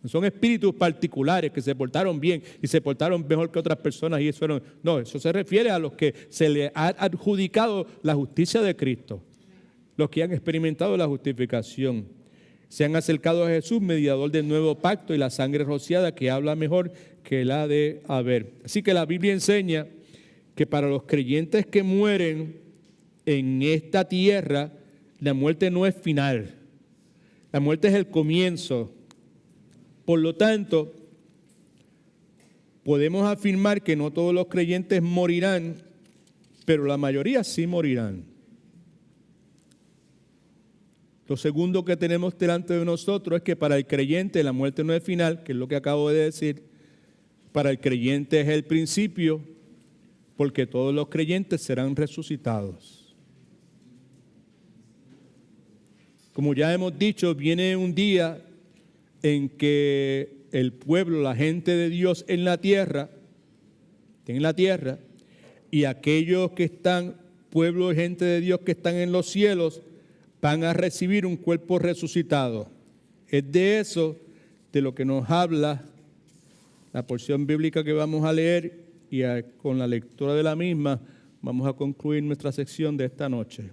Son espíritus particulares que se portaron bien y se portaron mejor que otras personas. Y eso se refiere a los que se les ha adjudicado la justicia de Cristo. Los que han experimentado la justificación. Se han acercado a Jesús, mediador del nuevo pacto, y la sangre rociada que habla mejor que la de Abel. Así que la Biblia enseña que para los creyentes que mueren en esta tierra, la muerte no es final. La muerte es el comienzo. Por lo tanto, podemos afirmar que no todos los creyentes morirán, pero la mayoría sí morirán. Lo segundo que tenemos delante de nosotros es que para el creyente la muerte no es final, que es lo que acabo de decir. Para el creyente es el principio, porque todos los creyentes serán resucitados. Como ya hemos dicho, viene un día en que el pueblo, la gente de Dios en la tierra, y aquellos que están, pueblo y gente de Dios que están en los cielos, van a recibir un cuerpo resucitado. Es de eso de lo que nos habla la porción bíblica que vamos a leer, y con la lectura de la misma vamos a concluir nuestra sección de esta noche.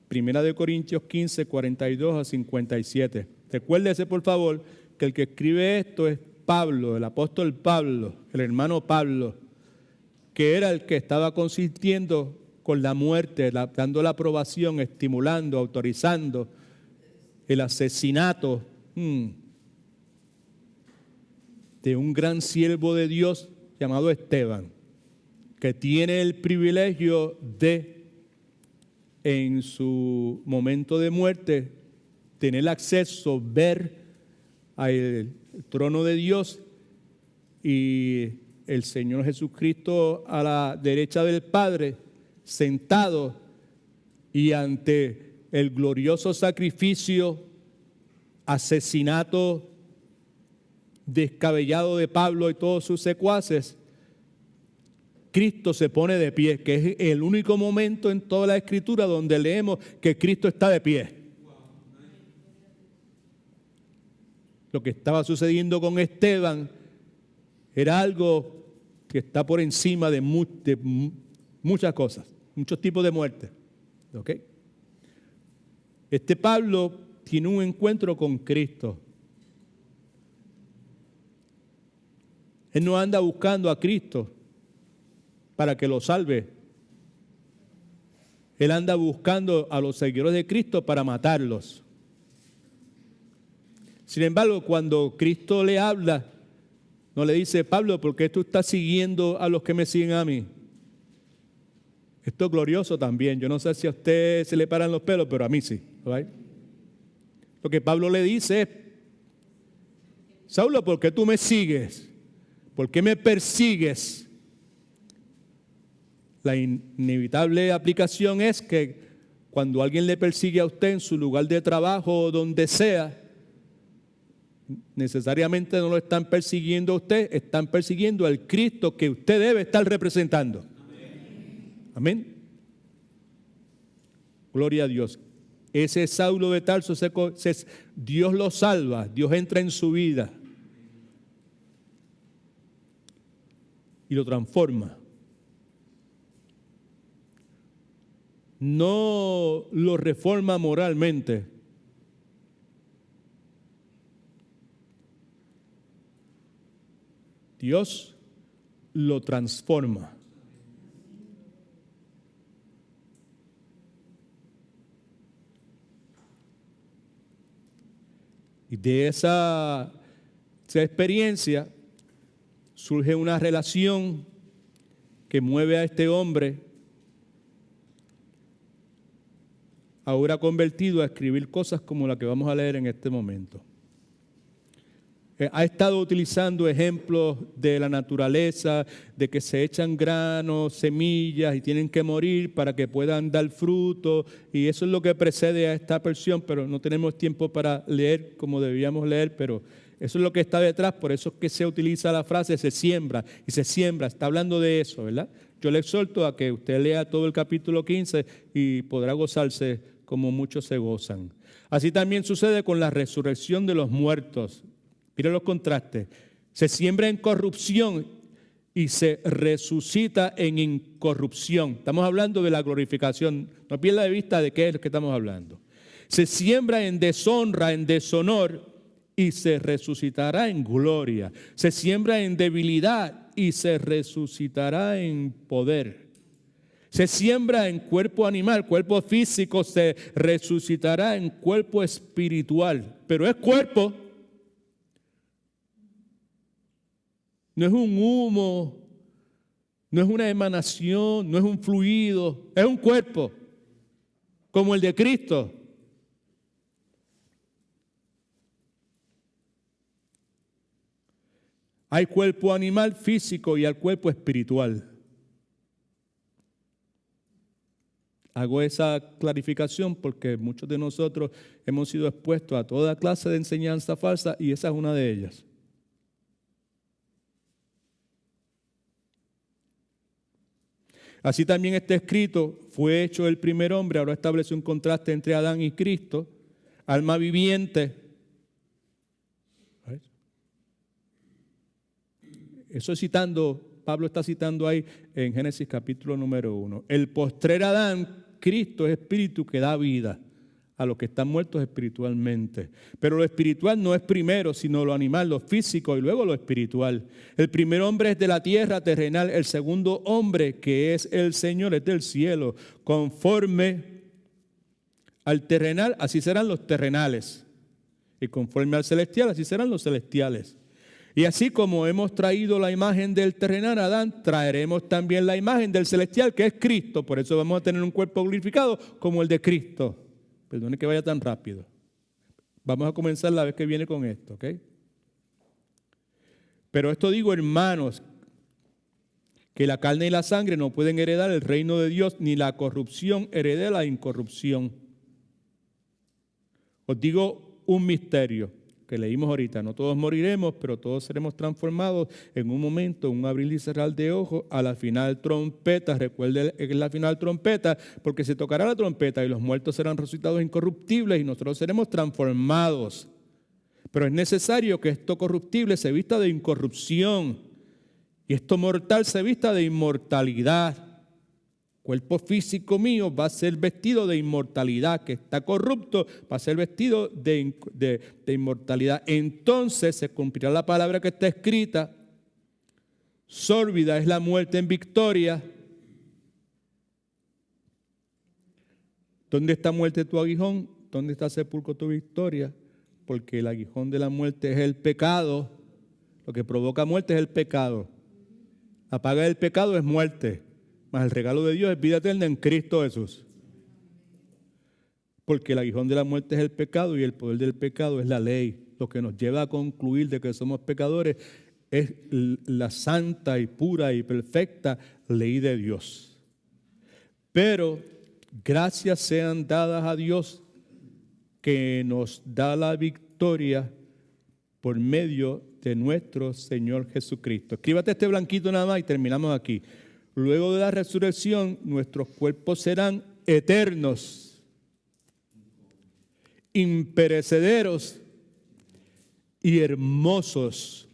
Primera de Corintios 15, 42 a 57. Recuérdese, por favor, que el que escribe esto es Pablo, el apóstol Pablo, el hermano Pablo, que era el que estaba consintiendo con la muerte, dando la aprobación, estimulando, autorizando el asesinato de un gran siervo de Dios llamado Esteban, que tiene el privilegio de, en su momento de muerte, tener acceso, ver al trono de Dios y el Señor Jesucristo a la derecha del Padre, sentado y ante el glorioso sacrificio, asesinato descabellado de Pablo y todos sus secuaces, Cristo se pone de pie, que es el único momento en toda la Escritura donde leemos que Cristo está de pie. Lo que estaba sucediendo con Esteban era algo que está por encima de muchas cosas, muchos tipos de muerte. ¿Ok? Este Pablo tiene un encuentro con Cristo. Él no anda buscando a Cristo para que lo salve. Él anda buscando a los seguidores de Cristo para matarlos. Sin embargo, cuando Cristo le habla, no le dice: Pablo, ¿por qué tú estás siguiendo a los que me siguen a mí? Esto es glorioso también. Yo no sé si a usted se le paran los pelos, pero a mí sí. ¿Right? Lo que Pablo le dice es: Saulo, ¿por qué tú me sigues? ¿Por qué me persigues? La inevitable aplicación es que cuando alguien le persigue a usted en su lugar de trabajo o donde sea, necesariamente no lo están persiguiendo a usted, están persiguiendo al Cristo que usted debe estar representando. Amén. Gloria a Dios. Ese Saulo de Tarso, Dios lo salva, Dios entra en su vida y lo transforma. No lo reforma moralmente. Dios lo transforma. Y de esa experiencia surge una relación que mueve a este hombre, ahora convertido, a escribir cosas como la que vamos a leer en este momento. Ha estado utilizando ejemplos de la naturaleza, de que se echan granos, semillas y tienen que morir para que puedan dar fruto, y eso es lo que precede a esta porción, pero no tenemos tiempo para leer como debíamos leer, pero eso es lo que está detrás. Por eso es que se utiliza la frase se siembra, y se siembra, está hablando de eso, ¿verdad? Yo le exhorto a que usted lea todo el capítulo 15 y podrá gozarse como muchos se gozan. Así también sucede con la resurrección de los muertos. Mira los contrastes. Se siembra en corrupción y se resucita en incorrupción. Estamos hablando de la glorificación. No pierda de vista de qué es lo que estamos hablando. Se siembra en deshonra, en deshonor, y se resucitará en gloria. Se siembra en debilidad y se resucitará en poder. Se siembra en cuerpo animal, cuerpo físico, se resucitará en cuerpo espiritual. Pero es cuerpo. No es un humo, no es una emanación, no es un fluido, es un cuerpo, como el de Cristo. Hay cuerpo animal físico y hay cuerpo espiritual. Hago esa clarificación porque muchos de nosotros hemos sido expuestos a toda clase de enseñanza falsa y esa es una de ellas. Así también está escrito: fue hecho el primer hombre. Ahora establece un contraste entre Adán y Cristo, alma viviente. Eso es citando, Pablo está citando ahí en Génesis capítulo número 1. El postrer Adán, Cristo, es espíritu que da vida a los que están muertos espiritualmente. Pero lo espiritual no es primero, sino lo animal, lo físico y luego lo espiritual. El primer hombre es de la tierra terrenal, el segundo hombre, que es el Señor, es del cielo. Conforme al terrenal, así serán los terrenales. Y conforme al celestial, así serán los celestiales. Y así como hemos traído la imagen del terrenal a Adán, traeremos también la imagen del celestial, que es Cristo. Por eso vamos a tener un cuerpo glorificado como el de Cristo. Perdone que vaya tan rápido. Vamos a comenzar la vez que viene con esto, ¿ok? Pero esto digo, hermanos, que la carne y la sangre no pueden heredar el reino de Dios, ni la corrupción herede la incorrupción. Os digo un misterio que leímos ahorita: no todos moriremos, pero todos seremos transformados en un momento, en un abrir y cerrar de ojos, a la final trompeta. Recuerden que es la final trompeta, porque se tocará la trompeta y los muertos serán resucitados incorruptibles y nosotros seremos transformados. Pero es necesario que esto corruptible se vista de incorrupción y esto mortal se vista de inmortalidad. El cuerpo físico mío va a ser vestido de inmortalidad, que está corrupto, va a ser vestido de inmortalidad. Entonces se cumplirá la palabra que está escrita: sórbida es la muerte en victoria. ¿Dónde está muerte tu aguijón? ¿Dónde está sepulcro tu victoria? Porque el aguijón de la muerte es el pecado. Lo que provoca muerte es el pecado. La paga del pecado es muerte, mas el regalo de Dios es vida eterna en Cristo Jesús. Porque el aguijón de la muerte es el pecado y el poder del pecado es la ley. Lo que nos lleva a concluir de que somos pecadores es la santa y pura y perfecta ley de Dios. Pero gracias sean dadas a Dios, que nos da la victoria por medio de nuestro Señor Jesucristo. Escríbate este blanquito nada más y terminamos aquí. Luego de la resurrección, nuestros cuerpos serán eternos, imperecederos y hermosos.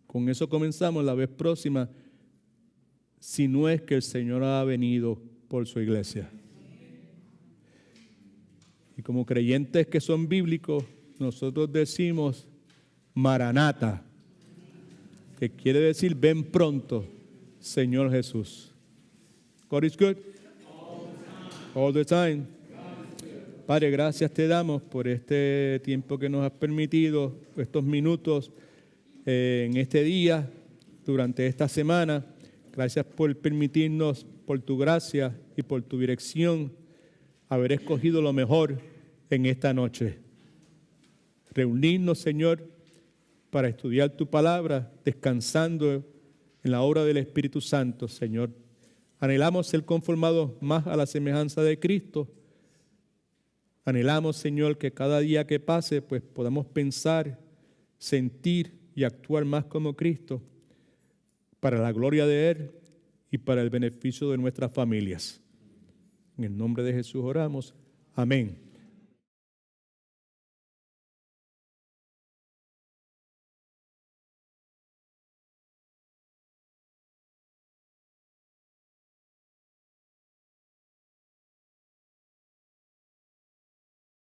Con eso comenzamos la vez próxima, si no es que el Señor ha venido por su iglesia. Y como creyentes que son bíblicos, nosotros decimos Maranata, que quiere decir ven pronto, Señor Jesús. God is good. All the time. Padre, gracias te damos por este tiempo que nos has permitido, estos minutos en este día, durante esta semana. Gracias por permitirnos, por tu gracia y por tu dirección, haber escogido lo mejor en esta noche. Reunirnos, Señor, para estudiar tu palabra, descansando en la obra del Espíritu Santo, Señor. Anhelamos ser conformados más a la semejanza de Cristo. Anhelamos, Señor, que cada día que pase, pues podamos pensar, sentir y actuar más como Cristo, para la gloria de Él y para el beneficio de nuestras familias. En el nombre de Jesús oramos. Amén.